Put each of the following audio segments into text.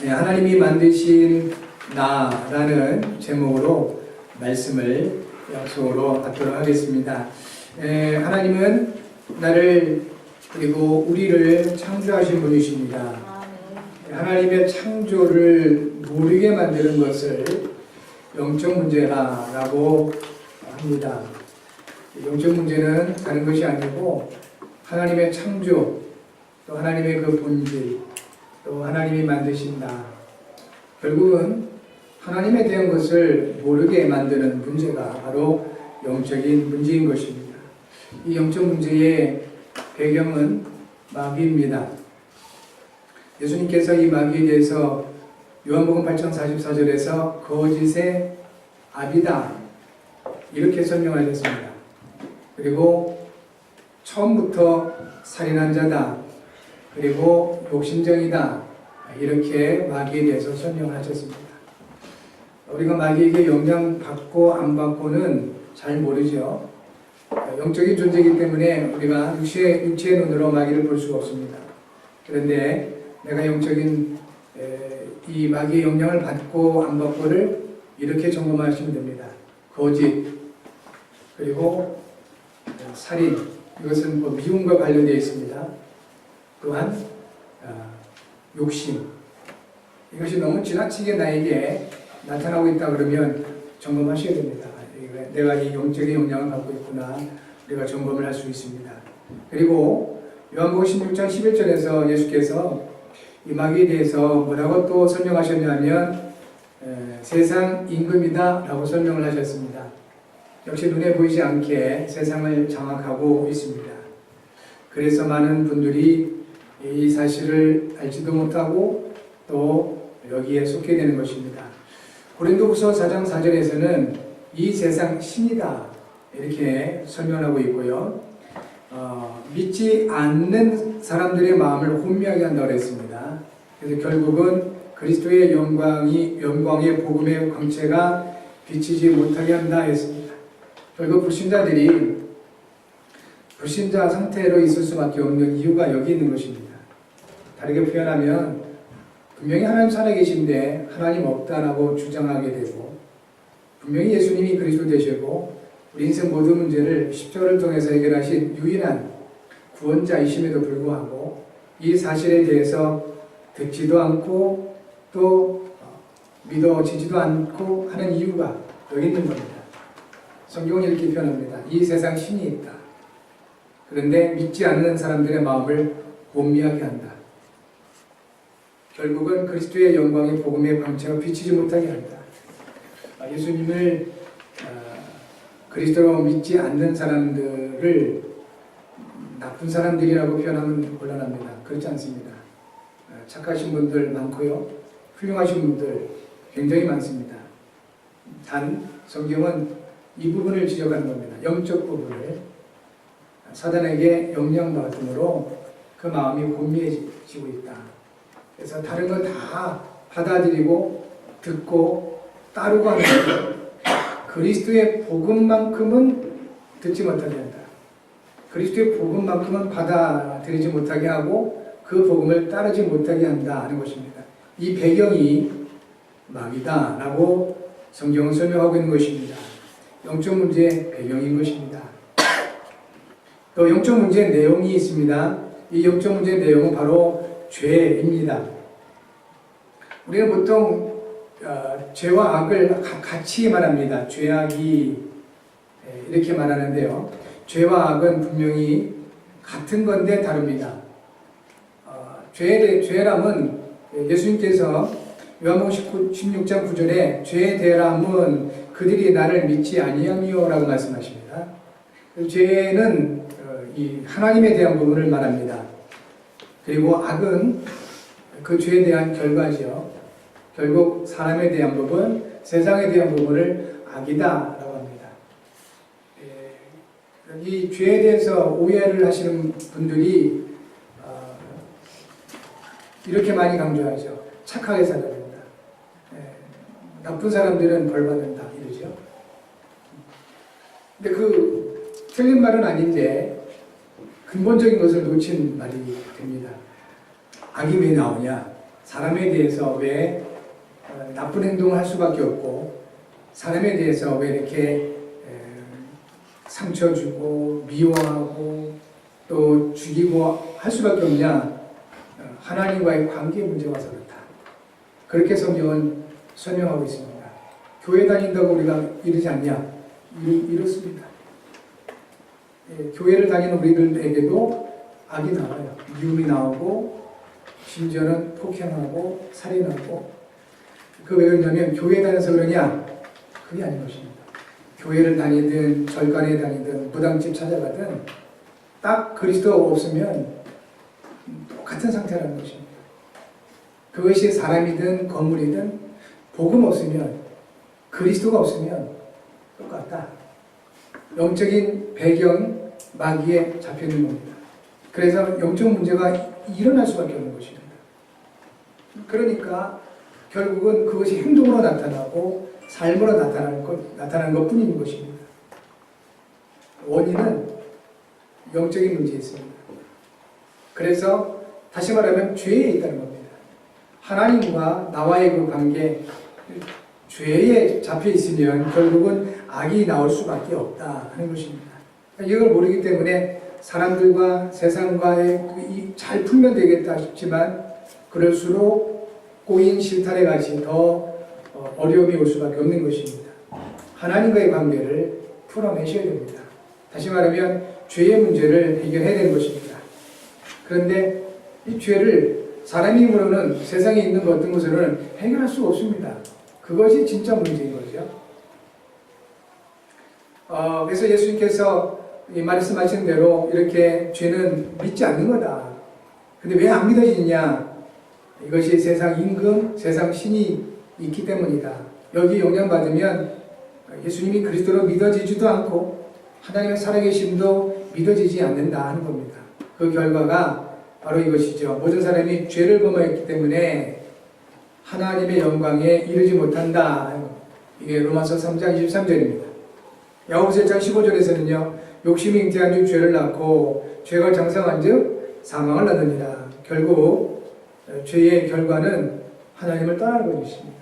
네, 하나님이 만드신 나라는 제목으로 말씀을 약속으로 받도록 하겠습니다. 하나님은 나를 그리고 우리를 창조하신 분이십니다. 하나님의 창조를 모르게 만드는 것을 영적 문제라고 합니다. 영적 문제는 다른 것이 아니고 하나님의 창조, 또 하나님의 그 본질, 또 하나님이 만드신다. 결국은 하나님에 대한 것을 모르게 만드는 문제가 바로 영적인 문제인 것입니다. 이 영적 문제의 배경은 마귀입니다. 예수님께서 이 마귀에 대해서 요한복음 8장 44절에서 거짓의 아비다 이렇게 설명하셨습니다. 그리고 처음부터 살인한 자다. 그리고 욕심쟁이다. 이렇게 마귀에 대해서 설명을 하셨습니다. 우리가 마귀에게 영향받고 안 받고는 잘 모르죠. 영적인 존재이기 때문에 우리가 육체의 눈으로 마귀를 볼 수가 없습니다. 그런데 내가 영적인 이 마귀의 영향을 받고 안 받고를 이렇게 점검하시면 됩니다. 거짓, 그리고 살인, 이것은 미움과 관련되어 있습니다. 또한 욕심, 이것이 너무 지나치게 나에게 나타나고 있다 그러면 점검하셔야 됩니다. 내가 이 영적인 영향을 받고 있구나, 우리가 점검을 할 수 있습니다. 그리고 요한복음 16장 11절에서 예수께서 이 마귀에 대해서 뭐라고 또 설명하셨냐면 세상 임금이다 라고 설명을 하셨습니다. 역시 눈에 보이지 않게 세상을 장악하고 있습니다. 그래서 많은 분들이 이 사실을 알지도 못하고 또 여기에 속게 되는 것입니다. 고린도후서 4장 4절에서는 이 세상 신이다 이렇게 설명하고 있고요. 믿지 않는 사람들의 마음을 혼미하게 한다고 했습니다. 그래서 결국은 그리스도의 영광의 복음의 광채가 비치지 못하게 한다 했습니다. 결국 불신자들이 불신자 상태로 있을 수밖에 없는 이유가 여기 있는 것입니다. 다르게 표현하면 분명히 하나님 살아계신데 하나님 없다라고 주장하게 되고, 분명히 예수님이 그리스도 되시고 우리 인생 모든 문제를 십자가를 통해서 해결하신 유일한 구원자이심에도 불구하고 이 사실에 대해서 듣지도 않고 또 믿어지지도 않고 하는 이유가 여기 있는 겁니다. 성경은 이렇게 표현합니다. 이 세상 신이 있다. 그런데 믿지 않는 사람들의 마음을 혼미하게 한다. 결국은 그리스도의 영광의 복음의 광채가 비치지 못하게 한다. 예수님을 그리스도로 믿지 않는 사람들을 나쁜 사람들이라고 표현하면 곤란합니다. 그렇지 않습니다. 착하신 분들 많고요. 훌륭하신 분들 굉장히 많습니다. 단 성경은 이 부분을 지적하는 겁니다. 영적 부분을. 사단에게 영향받음으로 그 마음이 혼미해지고 있다. 그래서 다른 거 다 받아들이고 듣고 따르고 하는 그리스도의 복음만큼은 듣지 못하게 한다. 그리스도의 복음만큼은 받아들이지 못하게 하고 그 복음을 따르지 못하게 한다 하는 것입니다. 이 배경이 마귀다라고 성경은 설명하고 있는 것입니다. 영적 문제의 배경인 것입니다. 또 영적 문제의 내용이 있습니다. 이 영적 문제의 내용은 바로 죄입니다. 우리는 보통 죄와 악을 같이 말합니다. 죄악이 이렇게 말하는데요. 죄와 악은 분명히 같은 건데 다릅니다. 죄람은 예수님께서 요한복음 16장 9절에 죄의 대람은 그들이 나를 믿지 아니하며 라고 말씀하십니다. 죄는 이 하나님에 대한 부분을 말합니다. 그리고 악은 그 죄에 대한 결과죠. 결국 사람에 대한 부분, 세상에 대한 부분을 악이다라고 합니다. 이 죄에 대해서 오해를 하시는 분들이 이렇게 많이 강조하죠. 착하게 살아야 된다. 나쁜 사람들은 벌 받는다 이러죠. 근데 그 틀린 말은 아닌데 근본적인 것을 놓친 말이 됩니다. 악이 왜 나오냐? 사람에 대해서 왜 나쁜 행동을 할 수밖에 없고 사람에 대해서 왜 이렇게 상처 주고 미워하고 또 죽이고 할 수밖에 없냐? 하나님과의 관계 문제가 와서 그렇다. 그렇게 성경은 설명하고 있습니다. 교회 다닌다고 우리가 이러지 않냐? 이렇습니다. 교회를 다니는 우리들에게도 악이 나와요. 미움이 나오고 심지어는 폭행하고 살인하고. 왜 그러냐면 교회에 다녀서 그러냐? 그게 아닌 것입니다. 교회를 다니든 절간에 다니든 무당집 찾아가든 딱 그리스도가 없으면 똑같은 상태라는 것입니다. 그것이 사람이든 건물이든 복음 없으면 그리스도가 없으면 똑같다. 영적인 배경 마귀에 잡혀있는 겁니다. 그래서 영적 문제가 일어날 수밖에 없는 것입니다. 그러니까 결국은 그것이 행동으로 나타나고 삶으로 나타나는 것뿐인 것입니다. 원인은 영적인 문제에 있습니다. 그래서 다시 말하면 죄에 있다는 겁니다. 하나님과 나와의 그 관계, 죄에 잡혀 있으면 결국은 악이 나올 수밖에 없다 하는 것입니다. 이걸 모르기 때문에 사람들과 세상과의 잘 풀면 되겠다 싶지만 그럴수록 꼬인 실타래 같이 더 어려움이 올 수밖에 없는 것입니다. 하나님과의 관계를 풀어내셔야 됩니다. 다시 말하면 죄의 문제를 해결해야 되는 것입니다. 그런데 이 죄를 사람의 힘으로는 세상에 있는 어떤 것으로는 해결할 수가 없습니다. 그것이 진짜 문제인 거죠. 그래서 예수님께서 이 말씀하신 대로 이렇게 죄는 믿지 않는 거다. 근데 왜 안 믿어지느냐? 이것이 세상 임금, 세상 신이 있기 때문이다. 여기 영향받으면 예수님이 그리스도로 믿어지지도 않고 하나님의 살아계심도 믿어지지 않는다 하는 겁니다. 그 결과가 바로 이것이죠. 모든 사람이 죄를 범하였기 때문에 하나님의 영광에 이르지 못한다. 이게 로마서 3장 23절입니다. 야고보서 1장 15절에서는요. 욕심이 잉태한 즉 죄를 낳고 죄가 장성한 즉 사망을 낳느니라. 결국 죄의 결과는 하나님을 떠나는 것입니다.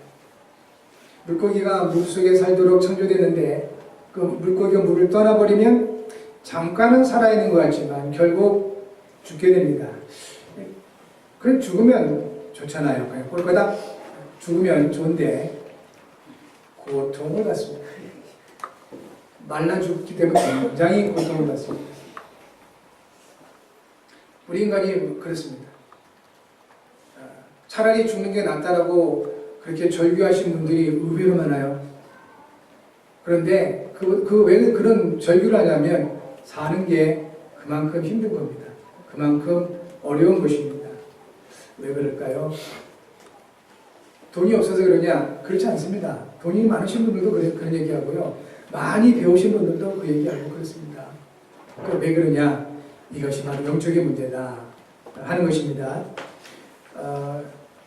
물고기가 물속에 살도록 창조되는데 그 물고기가 물을 떠나버리면 잠깐은 살아있는 것 같지만 결국 죽게 됩니다. 그래 죽으면 좋잖아요. 그냥 꼴까닥 죽으면 좋은데 고통을 받습니다. 말라 죽기 때문에 굉장히 고통을 받습니다. 우리 인간이 그렇습니다. 차라리 죽는 게 낫다라고 그렇게 절규하신 분들이 의외로 많아요. 그런데 왜 그런 절규를 하냐면 사는 게 그만큼 힘든 겁니다. 그만큼 어려운 것입니다. 왜 그럴까요? 돈이 없어서 그러냐? 그렇지 않습니다. 돈이 많으신 분들도 그런 얘기하고요. 많이 배우신 분들도 그 얘기하고 그렇습니다. 왜 그러냐? 이것이 바로 영적인 문제다 하는 것입니다.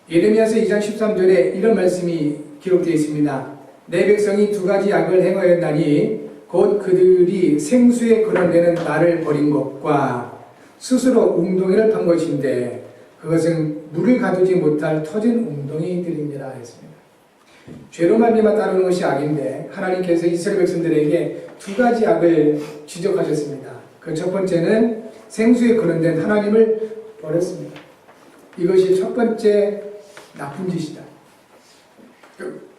예레미야서 2장 13절에 이런 말씀이 기록되어 있습니다. 내 백성이 두 가지 악을 행하였나니 곧 그들이 생수에 거론되는 나를 버린 것과 스스로 웅덩이를 판 것인데 그것은 물을 가두지 못할 터진 웅덩이들입니다 했습니다. 죄로 말미암아 따르는 것이 악인데 하나님께서 이스라엘 백성들에게 두 가지 악을 지적하셨습니다. 그 첫 번째는 생수에 거론된 하나님을 버렸습니다. 이것이 첫 번째 나쁜 짓이다.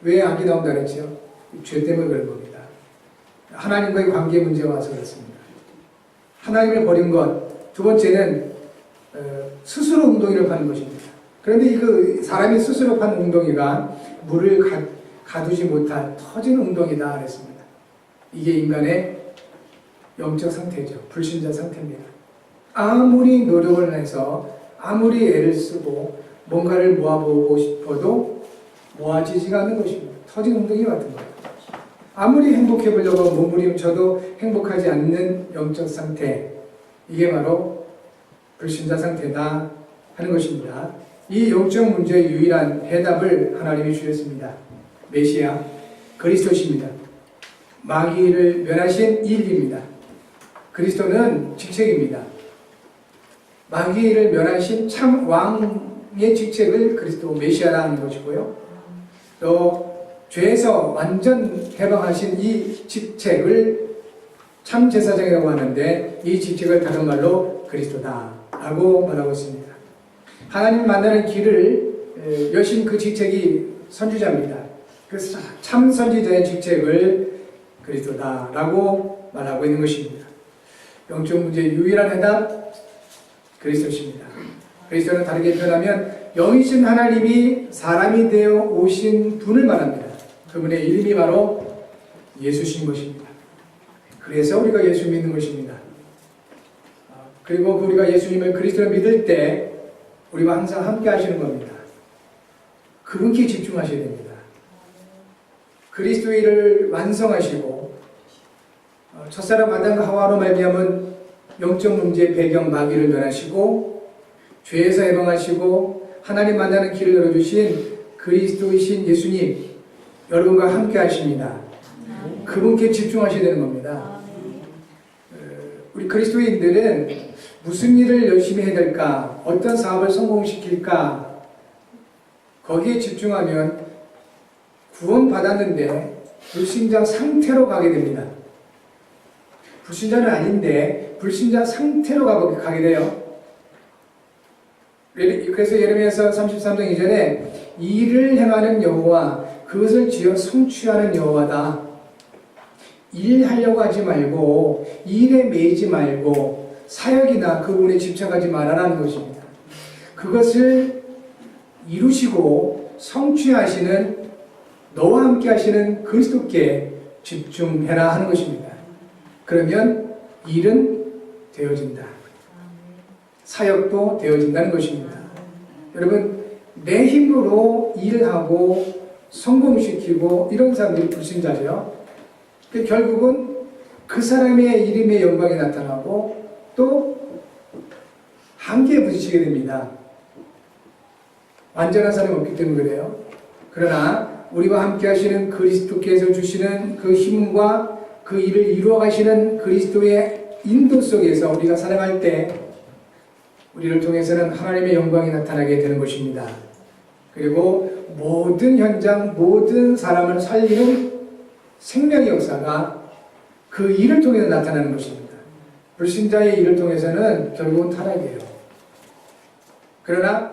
왜 악이 나온다 그랬죠? 죄 때문에 그런 겁니다. 하나님과의 관계 문제가 와서 그렇습니다. 하나님을 버린 것. 두 번째는 스스로 웅덩이를 파는 것입니다. 그런데 그 사람이 스스로 판 웅덩이가 물을 가두지 못한 터진 웅덩이다 그랬습니다. 이게 인간의 영적 상태죠. 불신자 상태입니다. 아무리 노력을 해서 아무리 애를 쓰고 뭔가를 모아보고 싶어도 모아지지가 않는 것입니다. 터진 웅덩이 같은 거예요. 아무리 행복해 보려고 몸부림쳐도 행복하지 않는 영적 상태. 이게 바로 불신자 상태다 하는 것입니다. 이 영적 문제의 유일한 해답을 하나님이 주셨습니다. 메시아 그리스도십니다. 마귀를 멸하신 일입니다. 그리스도는 직책입니다. 마귀를 멸하신 참 해방의 직책을 그리스도 메시아라 하는 것이고요. 또 죄에서 완전 해방하신 이 직책을 참제사장이라고 하는데, 이 직책을 다른 말로 그리스도다라고 말하고 있습니다. 하나님 만나는 길을 여신 그 직책이 선지자입니다. 그 참 선지자의 직책을 그리스도다라고 말하고 있는 것입니다. 영적 문제의 유일한 해답, 그리스도십니다. 그리스도는 다르게 표현하면 영이신 하나님이 사람이 되어 오신 분을 말합니다. 그분의 이름이 바로 예수신 것입니다. 그래서 우리가 예수 믿는 것입니다. 그리고 우리가 예수님을 그리스도를 믿을 때 우리와 항상 함께 하시는 겁니다. 그분께 집중하셔야 됩니다. 그리스도의 일을 완성하시고, 첫사람 아담과 하와로 말미암은 영적 문제의 배경 마귀를 멸하시고, 죄에서 해방하시고 하나님 만나는 길을 열어주신 그리스도이신 예수님, 여러분과 함께 하십니다. 그분께 집중하셔야 되는 겁니다. 우리 그리스도인들은 무슨 일을 열심히 해야 될까, 어떤 사업을 성공시킬까, 거기에 집중하면 구원 받았는데 불신자 상태로 가게 됩니다. 불신자는 아닌데 불신자 상태로 가게 돼요. 그래서 예레미야서 33장 2절에 일을 행하는 여호와, 그것을 지어 성취하는 여호와다. 일하려고 하지 말고, 일에 매이지 말고, 사역이나 그분에 집착하지 말아라는 것입니다. 그것을 이루시고 성취하시는, 너와 함께 하시는 그리스도께 집중해라 하는 것입니다. 그러면 일은 되어진다. 사역도 되어진다는 것입니다. 여러분, 내 힘으로 일하고 성공시키고 이런 사람들이 불신자죠. 결국은 그 사람의 이름의 영광이 나타나고 또 한계에 부딪히게 됩니다. 완전한 사람이 없기 때문에 그래요. 그러나 우리와 함께 하시는 그리스도께서 주시는 그 힘과 그 일을 이루어 가시는 그리스도의 인도 속에서 우리가 살아갈 때 우리를 통해서는 하나님의 영광이 나타나게 되는 것입니다. 그리고 모든 현장, 모든 사람을 살리는 생명의 역사가 그 일을 통해서 나타나는 것입니다. 불신자의 일을 통해서는 결국은 타락이에요. 그러나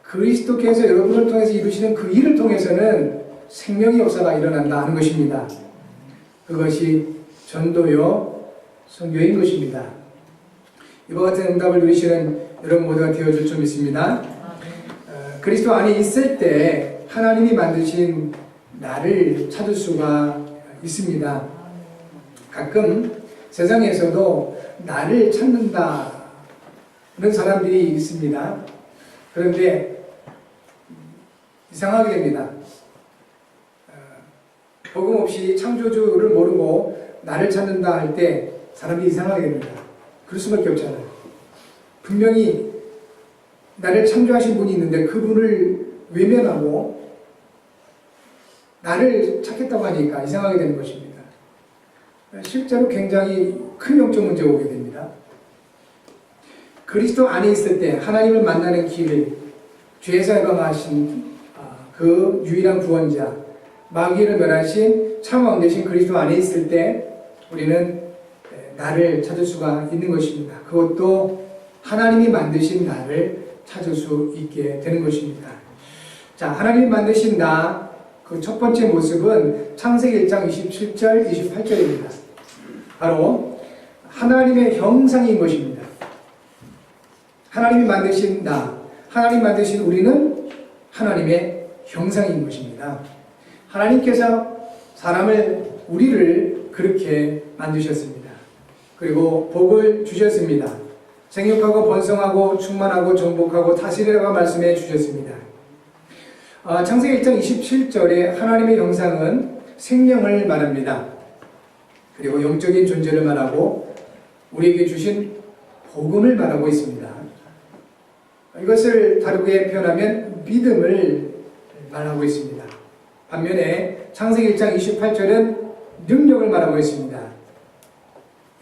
그리스도께서 여러분을 통해서 이루시는 그 일을 통해서는 생명의 역사가 일어난다 하는 것입니다. 그것이 전도요, 선교인 것입니다. 이와 같은 응답을 누리시는 여러분 모두가 되어줄 줄 믿습니다. 그리스도 안에 있을 때 하나님이 만드신 나를 찾을 수가 있습니다. 가끔 세상에서도 나를 찾는다는 사람들이 있습니다. 그런데 이상하게 됩니다. 복음 없이 창조주를 모르고 나를 찾는다 할 때 사람이 이상하게 됩니다. 그럴 수밖에 없잖아요. 분명히 나를 창조하신 분이 있는데 그분을 외면하고 나를 찾겠다고 하니까 이상하게 되는 것입니다. 실제로 굉장히 큰 영적 문제가 오게 됩니다. 그리스도 안에 있을 때 하나님을 만나는 길을, 죄에서 해방하신 그 유일한 구원자, 마귀를 멸하신 참 왕 되신 그리스도 안에 있을 때 우리는 나를 찾을 수가 있는 것입니다. 그것도 하나님이 만드신 나를 찾을 수 있게 되는 것입니다. 자, 하나님이 만드신 나, 그 첫 번째 모습은 창세기 1장 27절, 28절입니다. 바로 하나님의 형상인 것입니다. 하나님이 만드신 나, 하나님 만드신 우리는 하나님의 형상인 것입니다. 하나님께서 우리를 그렇게 만드셨습니다. 그리고 복을 주셨습니다. 생육하고 번성하고 충만하고 정복하고 다스리라고 말씀해 주셨습니다. 창세기 1장 27절에 하나님의 형상은 생명을 말합니다. 그리고 영적인 존재를 말하고 우리에게 주신 복음을 말하고 있습니다. 이것을 다르게 표현하면 믿음을 말하고 있습니다. 반면에 창세기 1장 28절은 능력을 말하고 있습니다.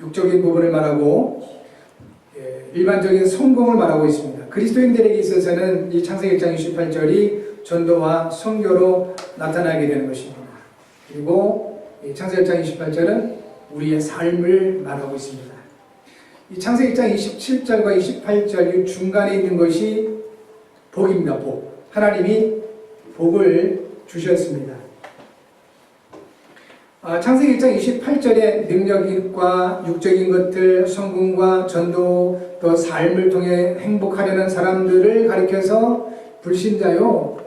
육적인 부분을 말하고 일반적인 성공을 말하고 있습니다. 그리스도인들에게 있어서는 이 창세기 1장 28절이 전도와 선교로 나타나게 되는 것입니다. 그리고 이 창세기 1장 28절은 우리의 삶을 말하고 있습니다. 이 창세기 1장 27절과 28절 이 중간에 있는 것이 복입니다. 복. 하나님이 복을 주셨습니다. 창세기 1장 28절의 능력과 육적인 것들, 성공과 전도, 또 삶을 통해 행복하려는 사람들을 가리켜서 불신자요,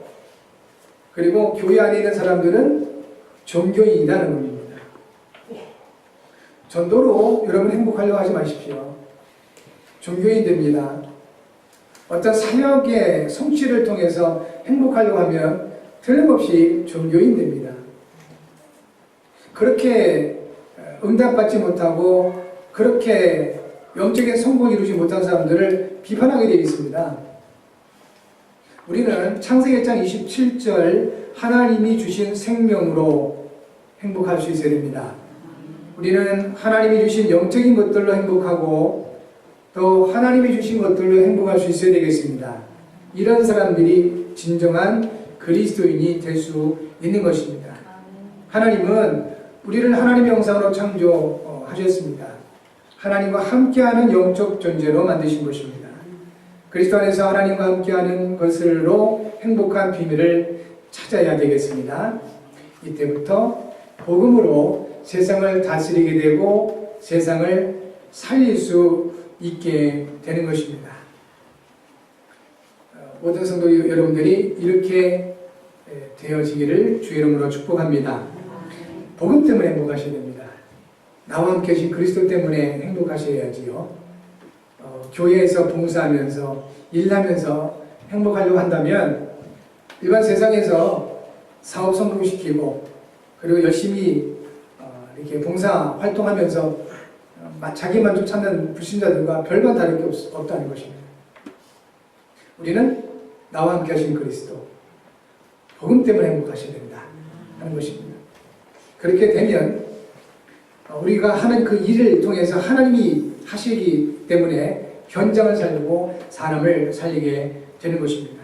그리고 교회 안에 있는 사람들은 종교인이라는 겁니다. 전도로 여러분 행복하려고 하지 마십시오. 종교인 됩니다. 어떤 사역의 성취를 통해서 행복하려고 하면 틀림없이 종교인 됩니다. 그렇게 응답받지 못하고 그렇게 영적인 성공을 이루지 못한 사람들을 비판하게 되어 있습니다. 우리는 창세기 1장 27절 하나님이 주신 생명으로 행복할 수 있어야 됩니다. 우리는 하나님이 주신 영적인 것들로 행복하고 또 하나님이 주신 것들로 행복할 수 있어야 되겠습니다. 이런 사람들이 진정한 그리스도인이 될 수 있는 것입니다. 하나님은 우리를 하나님의 형상으로 창조하셨습니다. 하나님과 함께하는 영적 존재로 만드신 것입니다. 그리스도 안에서 하나님과 함께하는 것으로 행복한 비밀을 찾아야 되겠습니다. 이때부터 복음으로 세상을 다스리게 되고 세상을 살릴 수 있게 되는 것입니다. 모든 성도 여러분들이 이렇게 되어지기를 주의 이름으로 축복합니다. 복음 때문에 행복하셔야 됩니다. 나와 함께 하신 그리스도 때문에 행복하셔야지요. 교회에서 봉사하면서 일하면서 행복하려고 한다면 일반 세상에서 사업 성공시키고 그리고 열심히 이렇게 봉사 활동하면서 자기 만족 찾는 불신자들과 별반 다른 게 없다는 것입니다. 우리는 나와 함께 하신 그리스도, 복음 때문에 행복하셔야 된다 하는 것입니다. 그렇게 되면 우리가 하는 그 일을 통해서 하나님이 하시기 때문에 현장을 살리고 사람을 살리게 되는 것입니다.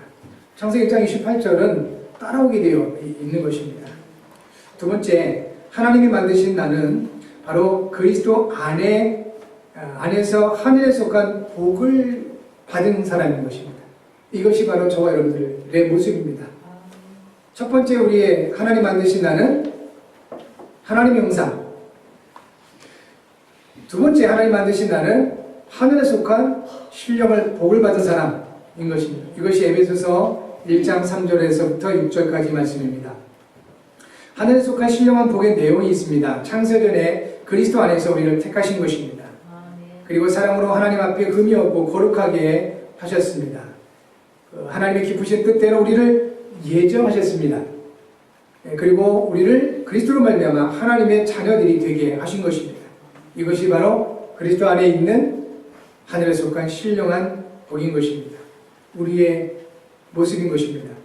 창세기 1장 28절은 따라오게 되어 있는 것입니다. 두 번째, 하나님이 만드신 나는 바로 그리스도 안에서 하늘에 속한 복을 받은 사람인 것입니다. 이것이 바로 저와 여러분들의 모습입니다. 첫 번째, 우리의 하나님 만드신 나는 하나님의 형상. 두 번째, 하나님 만드신 나는 하늘에 속한 신령을 복을 받은 사람인 것입니다. 이것이 에베소서 1장 3절에서부터 6절까지 말씀입니다. 하늘에 속한 신령한 복의 내용이 있습니다. 창세전에 그리스도 안에서 우리를 택하신 것입니다. 그리고 사랑으로 하나님 앞에 흠이 없고 거룩하게 하셨습니다. 하나님의 기쁘신 뜻대로 우리를 예정하셨습니다. 그리고 우리를 그리스도로 말미암아 하나님의 자녀들이 되게 하신 것입니다. 이것이 바로 그리스도 안에 있는 하늘에 속한 신령한 복인 것입니다. 우리의 모습인 것입니다.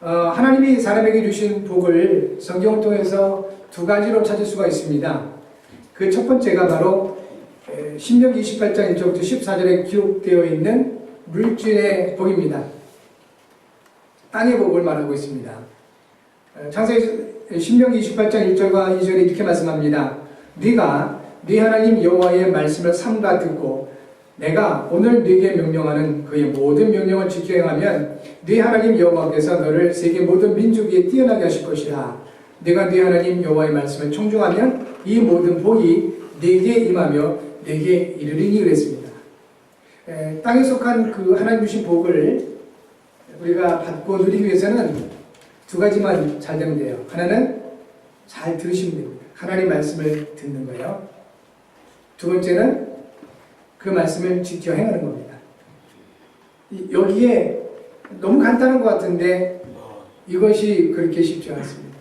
하나님이 사람에게 주신 복을 성경을 통해서 두 가지로 찾을 수가 있습니다. 그 첫 번째가 바로 신명기 28장 1절부터 14절에 기록되어 있는 물질의 복입니다. 땅의 복을 말하고 있습니다. 신명기 28장 1절과 2절에 이렇게 말씀합니다. 네가 네 하나님 여호와의 말씀을 삼가 듣고 내가 오늘 네게 명령하는 그의 모든 명령을 지켜 행하면 네 하나님 여호와께서 너를 세계 모든 민족 위에 뛰어나게 하실 것이라. 네가 네 하나님 여호와의 말씀을 청종하면 이 모든 복이 네게 임하며 네게 이르리니 그랬습니다. 땅에 속한 그 하나님 주신 복을 우리가 받고 누리기 위해서는 두 가지만 잘 되면 돼요. 하나는 잘 들으시면 됩니다. 하나님 말씀을 듣는 거예요. 두 번째는 그 말씀을 지켜 행하는 겁니다. 여기에 너무 간단한 것 같은데 이것이 그렇게 쉽지 않습니다.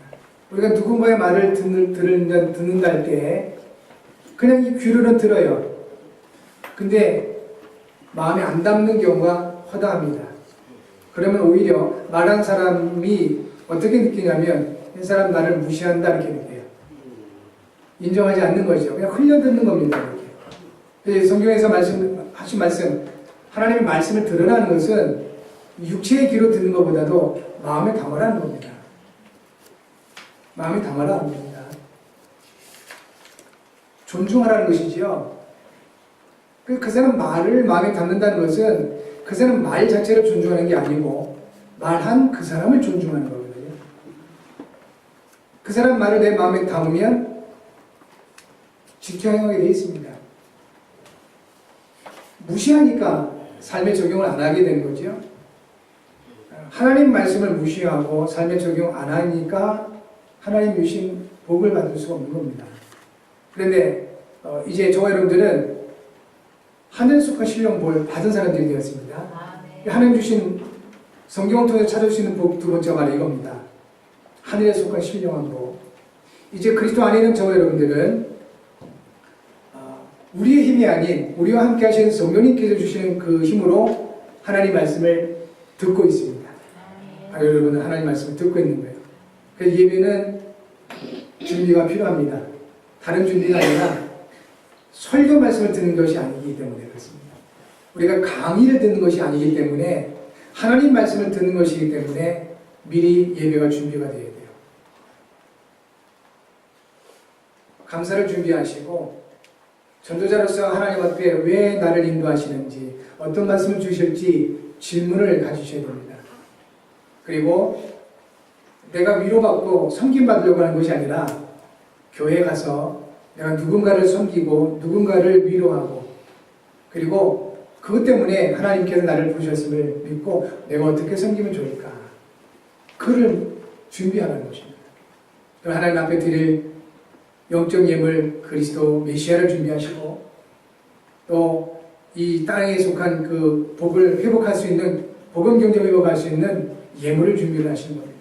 우리가 누군가의 말을 듣는다 할 때 그냥 이 귀로는 들어요. 근데 마음에 안 담는 경우가 허다합니다. 그러면 오히려 말한 사람이 어떻게 느끼냐면 이 사람 나를 무시한다 이렇게 느껴요. 인정하지 않는 거죠. 그냥 흘려듣는 겁니다. 이렇게. 성경에서 하신 말씀 하나님의 말씀을 들으라는 것은 육체의 귀로 듣는 것보다도 마음에 담으라는 겁니다. 마음에 담으라는 겁니다. 존중하라는 것이지요. 그 사람 말을 마음에 담는다는 것은 그 사람 말 자체를 존중하는 게 아니고 말한 그 사람을 존중하는 거거든요. 그 사람 말을 내 마음에 담으면 지켜야 되어 있습니다. 무시하니까 삶에 적용을 안 하게 되는 거죠. 하나님 말씀을 무시하고 삶에 적용 안 하니까 하나님 주신 복을 받을 수가 없는 겁니다. 그런데 이제 저와 여러분들은 하늘 속한 신령볼 받은 사람들이 되었습니다. 네. 하나님 주신 성경을 통해서 찾을 수 있는 복 두 번째 말이 이겁니다. 하늘에 속한 신령한 복. 이제 그리스도 안에 있는 저와 여러분들은 우리의 힘이 아닌 우리와 함께 하시는 성령님께서 주시는 그 힘으로 하나님 말씀을 듣고 있습니다. 여러분은 하나님 말씀을 듣고 있는 거예요. 그래서 예배는 준비가 필요합니다. 다른 준비가 아니라 설교 말씀을 듣는 것이 아니기 때문에 그렇습니다. 우리가 강의를 듣는 것이 아니기 때문에 하나님 말씀을 듣는 것이기 때문에 미리 예배가 준비가 되어야 돼요. 감사를 준비하시고 전도자로서 하나님 앞에 왜 나를 인도하시는지 어떤 말씀을 주실지 질문을 가지셔야 됩니다. 그리고 내가 위로받고 섬김받으려고 하는 것이 아니라 교회에 가서 내가 누군가를 섬기고 누군가를 위로하고 그리고 그것 때문에 하나님께서 나를 부르셨음을 믿고 내가 어떻게 섬기면 좋을까? 그를 준비하는 것입니다. 또 하나님 앞에 드릴 영적 예물 그리스도 메시아를 준비하시고 또 이 땅에 속한 그 복을 회복할 수 있는 복음 경제 회복할 수 있는 예물을 준비를 하시는 겁니다.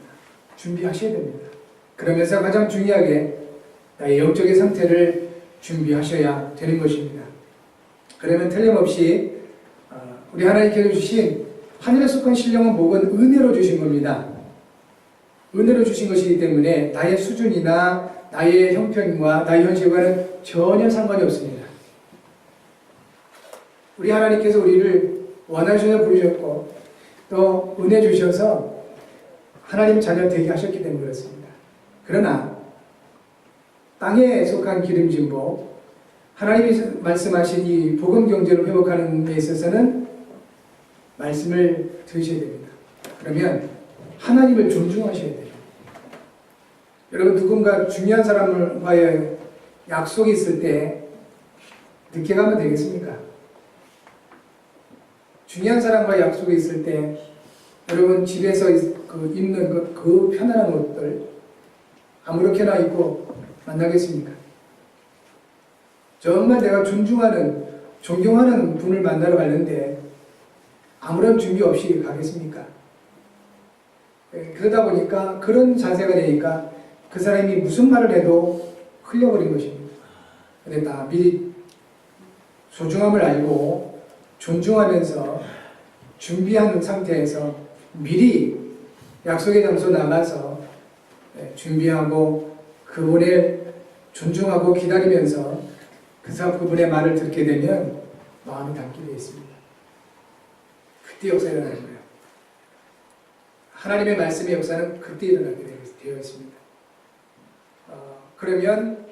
준비하셔야 됩니다. 그러면서 가장 중요하게 나의 영적인 상태를 준비하셔야 되는 것입니다. 그러면 틀림없이 우리 하나님께서 주신 하늘에 속한 신령한 복은 은혜로 주신 겁니다. 은혜로 주신 것이기 때문에 나의 수준이나 나의 형편과 나의 현실과는 전혀 상관이 없습니다. 우리 하나님께서 우리를 원하셔서 부르셨고 또 은혜 주셔서 하나님 자녀 되게 하셨기 때문에 그렇습니다. 그러나 땅에 속한 기름진 복, 하나님이 말씀하신 이 복음 경제를 회복하는 데 있어서는 말씀을 들으셔야 됩니다. 그러면 하나님을 존중하셔야 돼요. 여러분 누군가 중요한 사람과의 약속이 있을 때 늦게 가면 되겠습니까? 중요한 사람과의 약속이 있을 때 여러분 집에서 입는 그 편안한 옷들 아무렇게나 입고 만나겠습니까? 정말 내가 존중하는 존경하는 분을 만나러 갔는데 아무런 준비 없이 가겠습니까? 그러다 보니까 그런 자세가 되니까 그 사람이 무슨 말을 해도 흘려버린 것입니다. 그런데 다 미리 소중함을 알고 존중하면서 준비하는 상태에서 미리 약속의 장소 나가서 준비하고 그분을 존중하고 기다리면서 그분의 말을 듣게 되면 마음이 담게 되어 있습니다. 그때 역사가 일어나는 거예요. 하나님의 말씀의 역사는 그때 일어나게 되어 있습니다. 그러면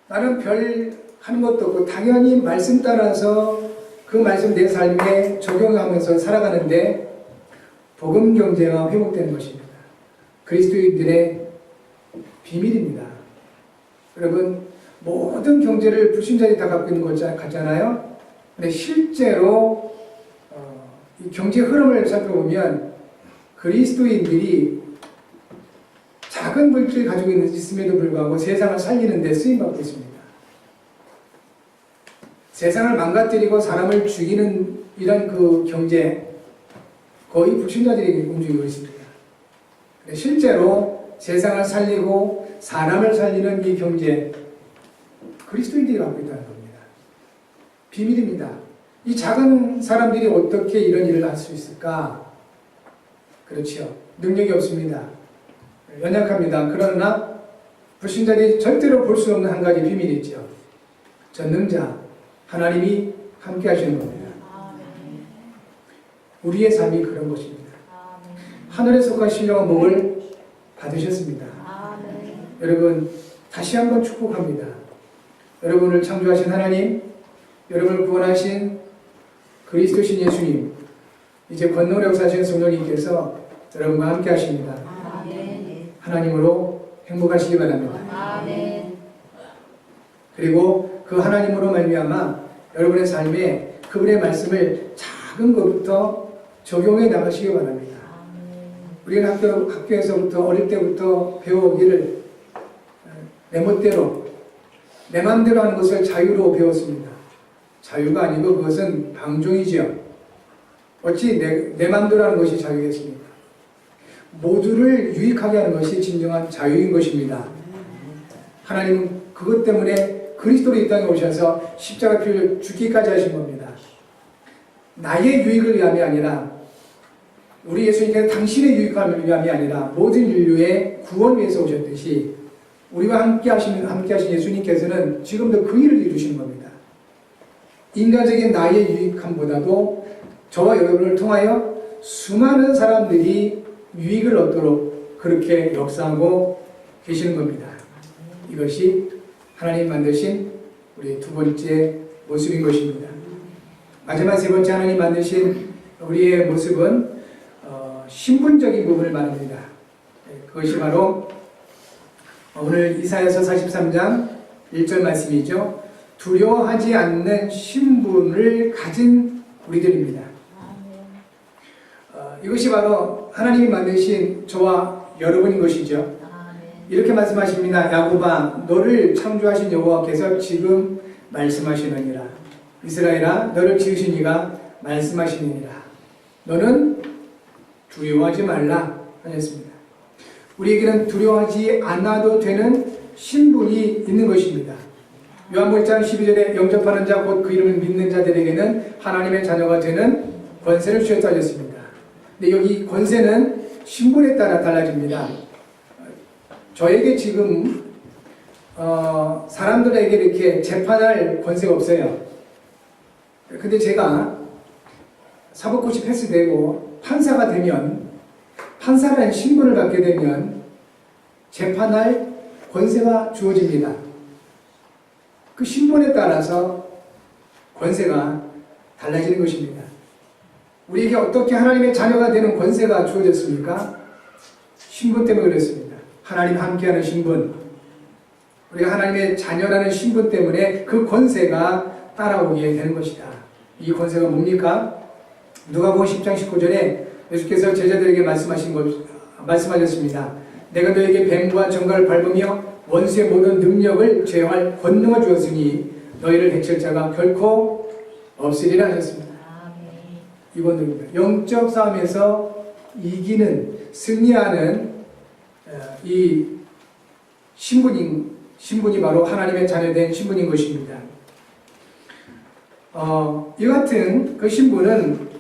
나는 별 하는 것도 없고 당연히 말씀 따라서 그 말씀 내 삶에 적용하면서 살아가는데 복음 경제가 회복되는 것입니다. 그리스도인들의 비밀입니다. 여러분 모든 경제를 불신자들이 다 갖고 있는 것 같잖아요. 근데 실제로 이 경제 흐름을 살펴보면 그리스도인들이 작은 물질을 가지고 있음에도 불구하고 세상을 살리는 데 쓰임받고 있습니다. 세상을 망가뜨리고 사람을 죽이는 이런 그 경제 거의 불신자들이 움직이고 있습니다. 실제로 세상을 살리고 사람을 살리는 이 경제 그리스도인들이 갖고 있다는 겁니다. 비밀입니다. 이 작은 사람들이 어떻게 이런 일을 할 수 있을까? 그렇죠. 능력이 없습니다. 연약합니다. 그러나 불신자들이 절대로 볼 수 없는 한 가지 비밀이 있죠. 전능자 하나님이 함께 하시는 겁니다. 우리의 삶이 그런 것입니다. 아멘. 하늘에 속한 신령한 복을 받으셨습니다. 아멘. 여러분 다시 한번 축복합니다. 여러분을 창조하신 하나님, 여러분을 구원하신 그리스도신 예수님, 이제 권능을 역사하신 성령님께서 여러분과 함께 하십니다. 아멘. 하나님으로 행복하시기 바랍니다. 아멘. 그리고 그 하나님으로 말미암아 여러분의 삶에 그분의 말씀을 작은 것부터 적용해 나가시기 바랍니다. 우리는 학교에서부터 어릴 때부터 배워오기를 내 멋대로 내 마음대로 하는 것을 자유로 배웠습니다. 자유가 아니고 그것은 방종이지요. 어찌 내 마음대로 하는 것이 자유겠습니까? 모두를 유익하게 하는 것이 진정한 자유인 것입니다. 하나님은 그것 때문에 그리스도로 이 땅에 오셔서 십자가 피를 죽기까지 하신 겁니다. 나의 유익을 위함이 아니라 우리 예수님께서 당신의 유익함을 위함이 아니라 모든 인류의 구원 위해서 오셨듯이 우리와 함께 하신 예수님께서는 지금도 그 일을 이루시는 겁니다. 인간적인 나의 유익함보다도 저와 여러분을 통하여 수많은 사람들이 유익을 얻도록 그렇게 역사하고 계시는 겁니다. 이것이 하나님 만드신 우리 두 번째 모습인 것입니다. 마지막 세 번째 하나님 만드신 우리의 모습은 신분적인 부분을 말합니다. 그것이 바로 오늘 이사야서 43장 1절 말씀이죠. 두려워하지 않는 신분을 가진 우리들입니다. 이것이 바로 하나님이 만드신 저와 여러분인 것이죠. 이렇게 말씀하십니다. 야곱아, 너를 창조하신 여호와께서 지금 말씀하시느니라. 이스라엘아, 너를 지으신 이가 말씀하시느니라. 너는 두려워하지 말라 하셨습니다. 우리에게는 두려워하지 않아도 되는 신분이 있는 것입니다. 요한복음 1장 12절에 영접하는 자 곧 그 이름을 믿는 자들에게는 하나님의 자녀가 되는 권세를 주셨다 하셨습니다. 근데 여기 권세는 신분에 따라 달라집니다. 저에게 지금 사람들에게 이렇게 재판할 권세가 없어요. 근데 제가 사법고시 패스되고 판사가 되면, 판사라는 신분을 갖게 되면 재판할 권세가 주어집니다. 그 신분에 따라서 권세가 달라지는 것입니다. 우리에게 어떻게 하나님의 자녀가 되는 권세가 주어졌습니까? 신분 때문에 그렇습니다. 하나님 함께하는 신분, 우리가 하나님의 자녀라는 신분 때문에 그 권세가 따라오게 되는 것이다. 이 권세가 뭡니까? 누가복음 10장 19절에 예수께서 제자들에게 말씀하셨습니다. 내가 너에게 뱀과 정갈을 밟으며 원수의 모든 능력을 제어할 권능을 주었으니 너희를 해칠 자가 결코 없으리라 하셨습니다. 이 권능입니다. 영적 싸움에서 이기는, 승리하는 이 신분이 바로 하나님의 자녀된 신분인 것입니다. 이 같은 그 신분은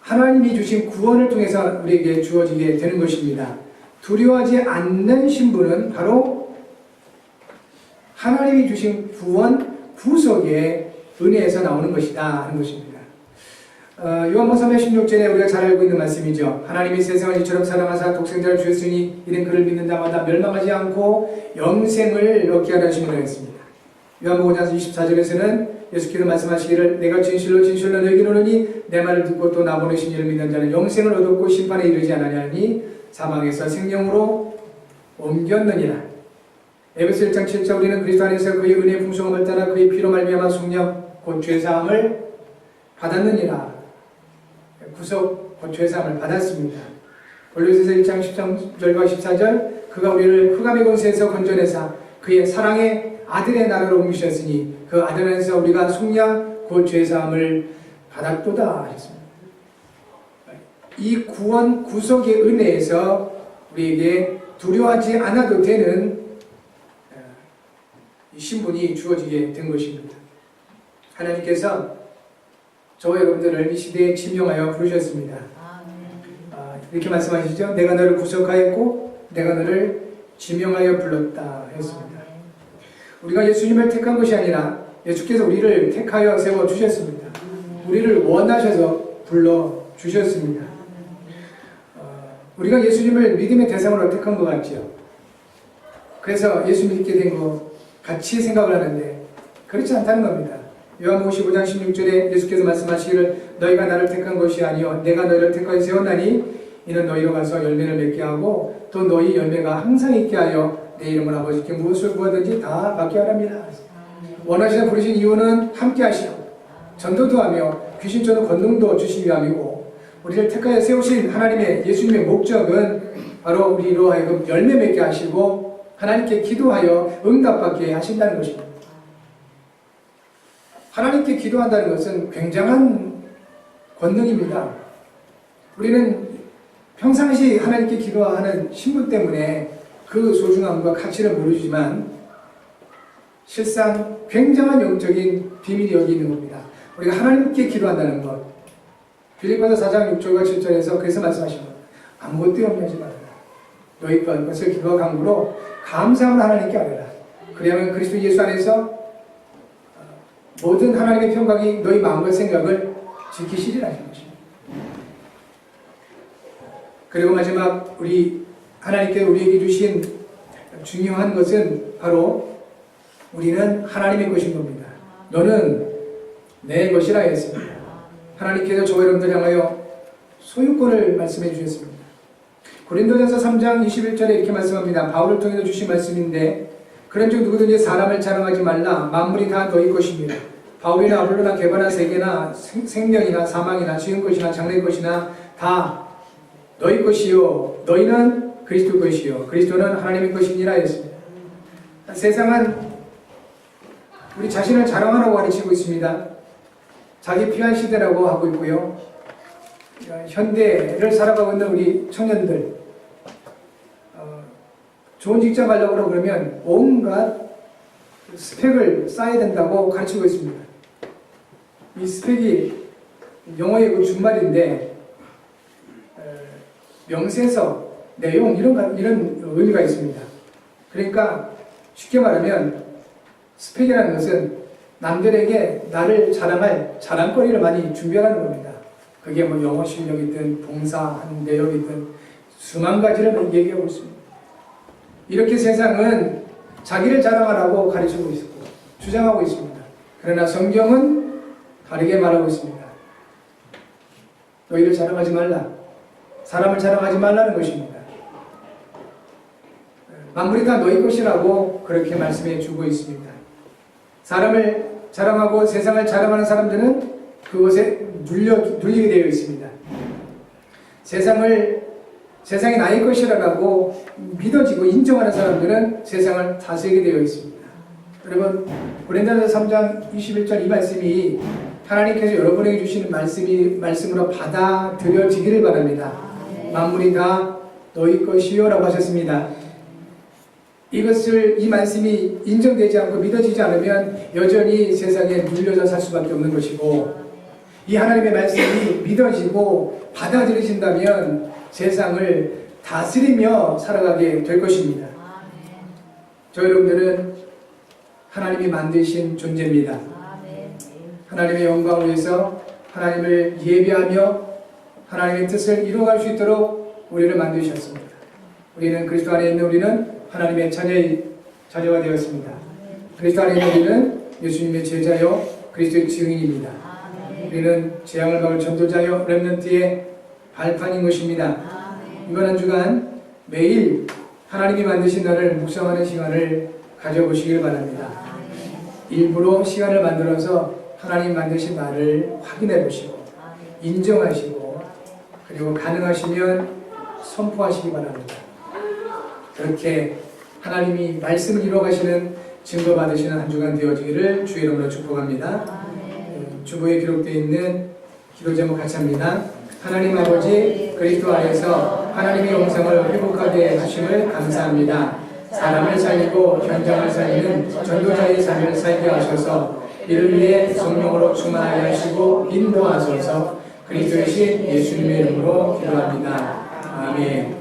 하나님이 주신 구원을 통해서 우리에게 주어지게 되는 것입니다. 두려워하지 않는 신분은 바로 하나님이 주신 구원, 구속의 은혜에서 나오는 것이다 하는 것입니다. 요한복음 3장 16절에 우리가 잘 알고 있는 말씀이죠. 하나님이 세상을 이처럼 사랑하사 독생자를 주셨으니 이는 그를 믿는 자마다 멸망하지 않고 영생을 얻게 하려 하심이라 했습니다. 요한복음 5장 24절에서는 예수께서 말씀하시기를 내가 진실로 진실로 너희에게 이르노니 내 말을 듣고 또 나 보내신 이를 믿는 자는 영생을 얻었고 심판에 이르지 아니하니 사망에서 생명으로 옮겼느니라. 에베소 1장 7절 우리는 그리스도 안에서 그의 은혜의 풍성함을 따라 그의 피로 말미암아 속량 곧 죄사함을 받았느니라. 구속 곧 죄사함을 받았습니다. 골로새서 1장 13절과 14절 그가 우리를 흑암의 권세에서 건져내사 그의 사랑의 아들의 나라로 옮기셨으니 그 아들 안에서 우리가 속량 곧 죄사함을 받았도다 하셨습니다. 이 구원 구속의 은혜에서 우리에게 두려워하지 않아도 되는 신분이 주어지게 된 것입니다. 하나님께서 저와 여러분들을 이 시대에 지명하여 부르셨습니다. 이렇게 말씀하시죠. 내가 너를 구속하였고 내가 너를 지명하여 불렀다 했습니다. 우리가 예수님을 택한 것이 아니라 예수께서 우리를 택하여 세워주셨습니다. 우리를 원하셔서 불러주셨습니다. 우리가 예수님을 믿음의 대상으로 택한 것 같죠. 그래서 예수 믿게 된 것 같이 생각을 하는데 그렇지 않다는 겁니다. 요한복음 15장 16절에 예수께서 말씀하시기를 너희가 나를 택한 것이 아니요 내가 너희를 택하여 세웠나니 이는 너희로 가서 열매를 맺게 하고 또 너희 열매가 항상 있게 하여 내 이름으로 아버지께 무엇을 구하든지 다 받게 하랍니다. 원하시는 부르신 이유는 함께 하시고 전도도 하며 귀신 쫓는 권능도 주시기 위함이고 우리를 택하여 세우신 하나님의 예수님의 목적은 바로 우리로 하여금 열매 맺게 하시고 하나님께 기도하여 응답받게 하신다는 것입니다. 하나님께 기도한다는 것은 굉장한 권능입니다. 우리는 평상시 하나님께 기도하는 신분 때문에 그 소중함과 가치를 모르지만 실상 굉장한 영적인 비밀이 여기 있는 겁니다. 우리가 하나님께 기도한다는 것. 빌립보서 4장 6절과 7절에서 그래서 말씀하신 것. 아무것도 염려하지 말아라. 너희 것을 기도와 간구로 감사함을 하나님께 아뢰라. 그리하면 그리스도 예수 안에서 모든 하나님의 평강이 너희 마음과 생각을 지키시리라는 것입니다. 그리고 마지막 하나님께 우리에게 주신 중요한 것은 바로 우리는 하나님의 것인 겁니다. 너는 내 것이라 했습니다. 하나님께서 저와 여러분들 향하여 소유권을 말씀해 주셨습니다. 고린도전서 3장 21절에 이렇게 말씀합니다. 바울을 통해서 주신 말씀인데 그런즉 누구든지 사람을 자랑하지 말라. 만물이 다 너희 것입니다. 바울이나 아볼로나 개바나 세계나 생명이나 사망이나 지은 것이나 장래 것이나 다 너희 것이요 너희는 그리스도 것이요 그리스도는 하나님의 것이니라 했습니다. 세상은 우리 자신을 자랑하라고 가르치고 있습니다. 자기 필요한 시대라고 하고 있고요. 현대를 살아가고 있는 우리 청년들 좋은 직장 가려고 그러면 온갖 스펙을 쌓아야 된다고 가르치고 있습니다. 이 스펙이 영어의 그 준말인데 명세서, 내용 이런 의미가 있습니다. 그러니까 쉽게 말하면 스펙이라는 것은 남들에게 나를 자랑할 자랑거리를 많이 준비하는 겁니다. 그게 뭐 영어 실력이든 봉사하는 내용이든 수만 가지를 얘기하고 있습니다. 이렇게 세상은 자기를 자랑하라고 가르치고 있고 주장하고 있습니다. 그러나 성경은 다르게 말하고 있습니다. 너희를 자랑하지 말라. 사람을 자랑하지 말라는 것입니다. 만물이 다 너희 것이라고 그렇게 말씀해 주고 있습니다. 사람을 자랑하고 세상을 자랑하는 사람들은 그것에 눌리게 되어 있습니다. 세상이 나의 것이라고 믿어지고 인정하는 사람들은 세상을 다스리게 되어 있습니다. 여러분, 고린도전서 3장 21절 이 말씀이 하나님께서 여러분에게 주시는 말씀으로 받아들여지기를 바랍니다. 만물이 다 너희 것이요 라고 하셨습니다. 이 말씀이 인정되지 않고 믿어지지 않으면 여전히 세상에 눌려져 살 수밖에 없는 것이고, 이 하나님의 말씀이 믿어지고 받아들여진다면 세상을 다스리며 살아가게 될 것입니다. 저 여러분들은 하나님이 만드신 존재입니다. 하나님의 영광을 위해서 하나님을 예배하며 하나님의 뜻을 이루어갈 수 있도록 우리를 만드셨습니다. 우리는 그리스도 안에 있는 우리는 하나님의 자녀가 되었습니다. 그리스도 안에 있는 우리는 예수님의 제자요 그리스도의 증인입니다. 우리는 재앙을 막을 전도자요 렘넌트의 발판인 것입니다. 이번 한 주간 매일 하나님이 만드신 나를 묵상하는 시간을 가져보시길 바랍니다. 일부러 시간을 만들어서 하나님 만드신 나를 확인해 보시고 인정하시고 그리고 가능하시면 선포하시기 바랍니다. 그렇게 하나님이 말씀을 이루어가시는 증거 받으시는 한 주간 되어지기를 주의 이름으로 축복합니다. 주보에 기록되어 있는 기도 제목 같이 합니다. 하나님 아버지 그리스도 안에서 하나님의 영성을 회복하게 하심을 감사합니다. 사람을 살리고 현장을 살리는 전도자의 삶을 살게 하셔서 이를 위해 성령으로 충만하게 하시고 인도하소서. 그리스도의 신 예수님의 이름으로 기도합니다. 아멘.